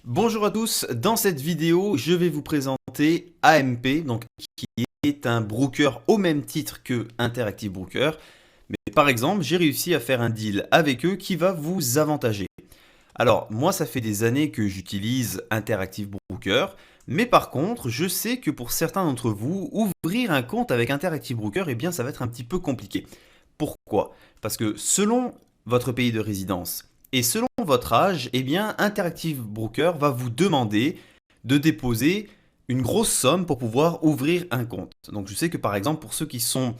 Bonjour à tous, dans cette vidéo, je vais vous présenter AMP, donc qui est un broker au même titre que Interactive Broker. Mais par exemple, j'ai réussi à faire un deal avec eux qui va vous avantager. Alors, moi, ça fait des années que j'utilise Interactive Broker, mais par contre, je sais que pour certains d'entre vous, ouvrir un compte avec Interactive Broker, eh bien, ça va être un petit peu compliqué. Pourquoi? Parce que selon votre pays de résidence et selon votre âge, eh bien, Interactive Broker va vous demander de déposer une grosse somme pour pouvoir ouvrir un compte. Donc, je sais que par exemple, pour ceux qui sont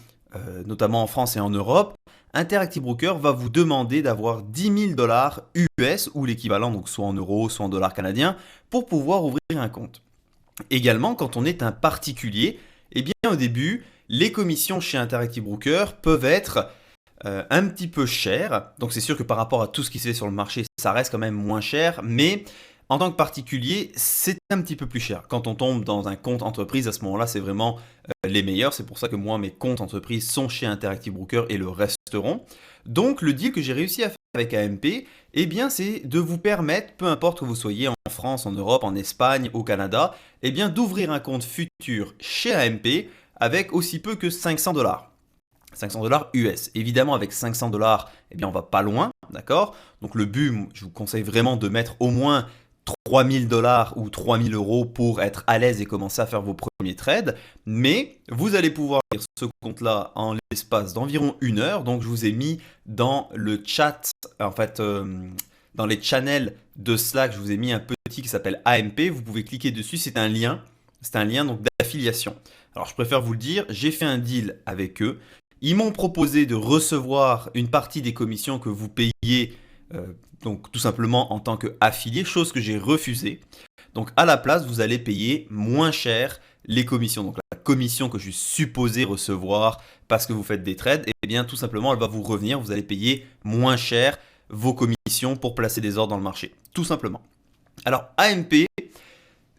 notamment en France et en Europe, Interactive Broker va vous demander d'avoir 10 000 dollars US ou l'équivalent, donc soit en euros, soit en dollars canadiens, pour pouvoir ouvrir un compte. Également, quand on est un particulier, eh bien au début, les commissions chez Interactive Broker peuvent être un petit peu chères. Donc c'est sûr que par rapport à tout ce qui se fait sur le marché, ça reste quand même moins cher, mais en tant que particulier, c'est un petit peu plus cher. Quand on tombe dans un compte entreprise, à ce moment-là, c'est vraiment les meilleurs. C'est pour ça que moi, mes comptes entreprises sont chez Interactive Broker et le resteront. Donc le deal que j'ai réussi à faire avec AMP, eh bien, c'est de vous permettre, peu importe que vous soyez en France, en Europe, en Espagne, au Canada, eh bien, d'ouvrir un compte futur chez AMP avec aussi peu que 500 dollars. 500 dollars US. Évidemment, avec 500 dollars, eh bien, on va pas loin, d'accord? Donc, le but, je vous conseille vraiment de mettre au moins 3000 dollars ou 3000 euros pour être à l'aise et commencer à faire vos premiers trades. Mais vous allez pouvoir lire ce compte-là en l'espace d'environ 1 heure. Donc, je vous ai mis dans le chat, en fait, dans les channels de Slack, je vous ai mis un petit qui s'appelle AMP. Vous pouvez cliquer dessus, c'est un lien. C'est un lien donc d'affiliation. Alors, je préfère vous le dire, j'ai fait un deal avec eux. Ils m'ont proposé de recevoir une partie des commissions que vous payez, donc tout simplement en tant qu'affilié, chose que j'ai refusée. Donc à la place, vous allez payer moins cher les commissions. Donc la commission que je suis supposé recevoir parce que vous faites des trades, eh bien tout simplement, elle va vous revenir. Vous allez payer moins cher vos commissions pour placer des ordres dans le marché. Tout simplement. Alors AMP,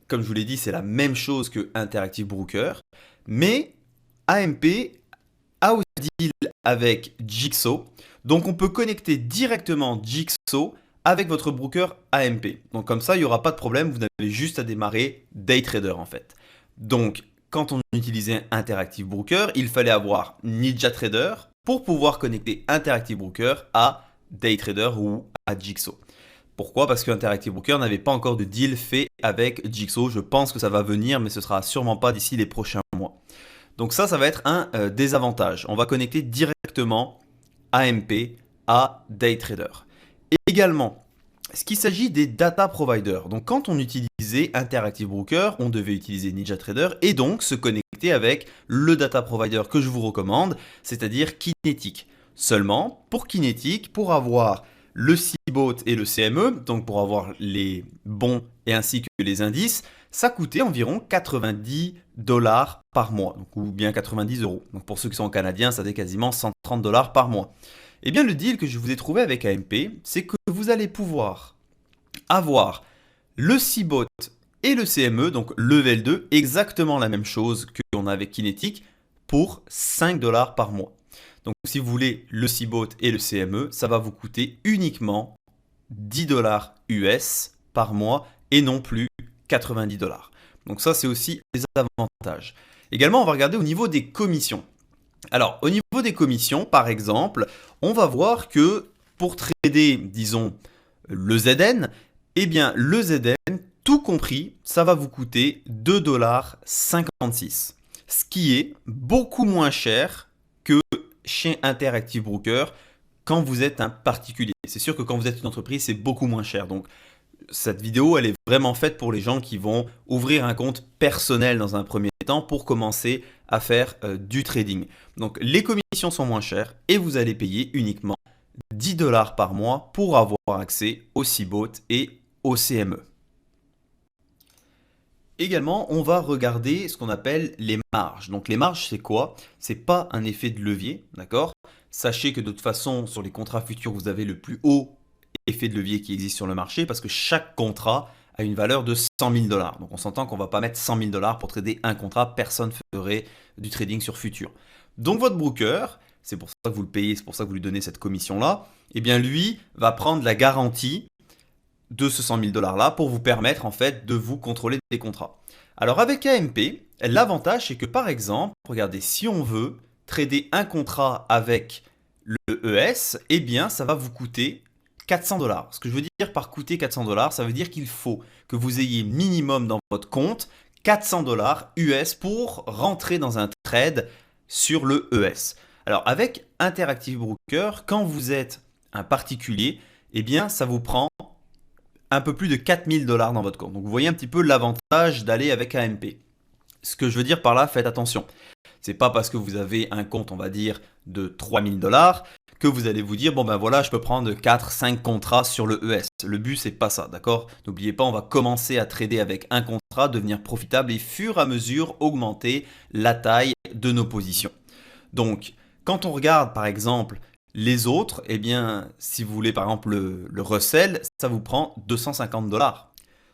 comme je vous l'ai dit, c'est la même chose que Interactive Broker, mais AMP a aussi deal avec Jigsaw. Donc on peut connecter directement Jigsaw avec votre broker AMP. Donc comme ça, il n'y aura pas de problème, vous avez juste à démarrer Daytrader en fait. Donc quand on utilisait Interactive Broker, il fallait avoir NinjaTrader pour pouvoir connecter Interactive Broker à Daytrader ou à Jigsaw. Pourquoi? Parce que Interactive Broker n'avait pas encore de deal fait avec Jigsaw. Je pense que ça va venir, mais ce sera sûrement pas d'ici les prochains mois. Donc ça va être un désavantage. On va connecter directement AMP à Daytrader. Et également, ce qui s'agit des data providers. Donc quand on utilisait Interactive Broker, on devait utiliser NinjaTrader et donc se connecter avec le data provider que je vous recommande, c'est-à-dire Kinetic. Seulement, pour Kinetic, pour avoir le CBOT et le CME, donc pour avoir les bons et ainsi que les indices, ça coûtait environ 90 dollars par mois, donc, ou bien 90 euros. Donc pour ceux qui sont canadiens, ça fait quasiment 130 dollars par mois. Eh bien, le deal que je vous ai trouvé avec AMP, c'est que vous allez pouvoir avoir le CBOT et le CME, donc level 2, exactement la même chose que l'on a avec Kinetic, pour 5 dollars par mois. Donc si vous voulez le CBOT et le CME, ça va vous coûter uniquement 10 dollars US par mois et non plus 90 dollars. Donc ça, c'est aussi des avantages. Également, on va regarder au niveau des commissions. Alors, au niveau des commissions, par exemple, on va voir que pour trader, disons, le ZN, eh bien, le ZN, tout compris, ça va vous coûter 2,56 $. Ce qui est beaucoup moins cher que chez Interactive Broker quand vous êtes un particulier. C'est sûr que quand vous êtes une entreprise, c'est beaucoup moins cher. Donc, cette vidéo, elle est vraiment faite pour les gens qui vont ouvrir un compte personnel dans un premier temps pour commencer à faire du trading. Donc les commissions sont moins chères et vous allez payer uniquement 10 dollars par mois pour avoir accès au CBOT et au CME. Également, on va regarder ce qu'on appelle les marges. Donc les marges, c'est quoi? C'est pas un effet de levier, d'accord? Sachez que de toute façon, sur les contrats futurs, vous avez le plus haut effet de levier qui existe sur le marché parce que chaque contrat a une valeur de 100 000 dollars. Donc on s'entend qu'on ne va pas mettre 100 000 dollars pour trader un contrat, personne ne ferait du trading sur futur. Donc votre broker, c'est pour ça que vous le payez, c'est pour ça que vous lui donnez cette commission-là, eh bien lui va prendre la garantie de ce 100 000 $ là pour vous permettre en fait de vous contrôler des contrats. Alors avec AMP, l'avantage c'est que par exemple, regardez, si on veut trader un contrat avec le ES, eh bien ça va vous coûter 400 $. Ce que je veux dire par coûter 400 $, ça veut dire qu'il faut que vous ayez minimum dans votre compte 400 $ US pour rentrer dans un trade sur le ES. Alors avec Interactive Broker, quand vous êtes un particulier, eh bien ça vous prend un peu plus de 4000 $ dans votre compte. Donc vous voyez un petit peu l'avantage d'aller avec AMP. Ce que je veux dire par là, faites attention. C'est pas parce que vous avez un compte, on va dire, de 3000 $ que vous allez vous dire, bon ben voilà, je peux prendre 4-5 contrats sur le ES. Le but, c'est pas ça, d'accord? N'oubliez pas, on va commencer à trader avec un contrat, devenir profitable et fur et à mesure augmenter la taille de nos positions. Donc, quand on regarde par exemple les autres, eh bien, si vous voulez par exemple le Russell, ça vous prend 250 $.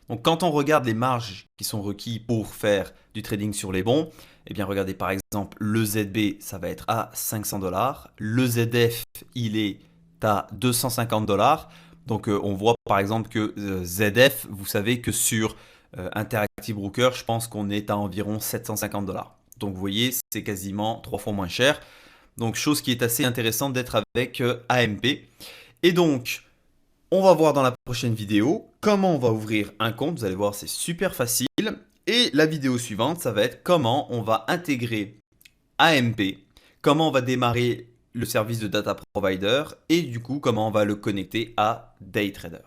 Donc quand on regarde les marges qui sont requises pour faire du trading sur les bons, eh bien regardez par exemple le ZB, ça va être à 500 $, le ZF, il est à 250 $. Donc on voit par exemple que ZF, vous savez que sur Interactive Broker, je pense qu'on est à environ 750 $. Donc vous voyez, c'est quasiment 3 fois moins cher. Donc chose qui est assez intéressante d'être avec AMP. Et donc, on va voir dans la prochaine vidéo comment on va ouvrir un compte. Vous allez voir, c'est super facile. Et la vidéo suivante, ça va être comment on va intégrer AMP, comment on va démarrer le service de data provider et du coup comment on va le connecter à DayTrader.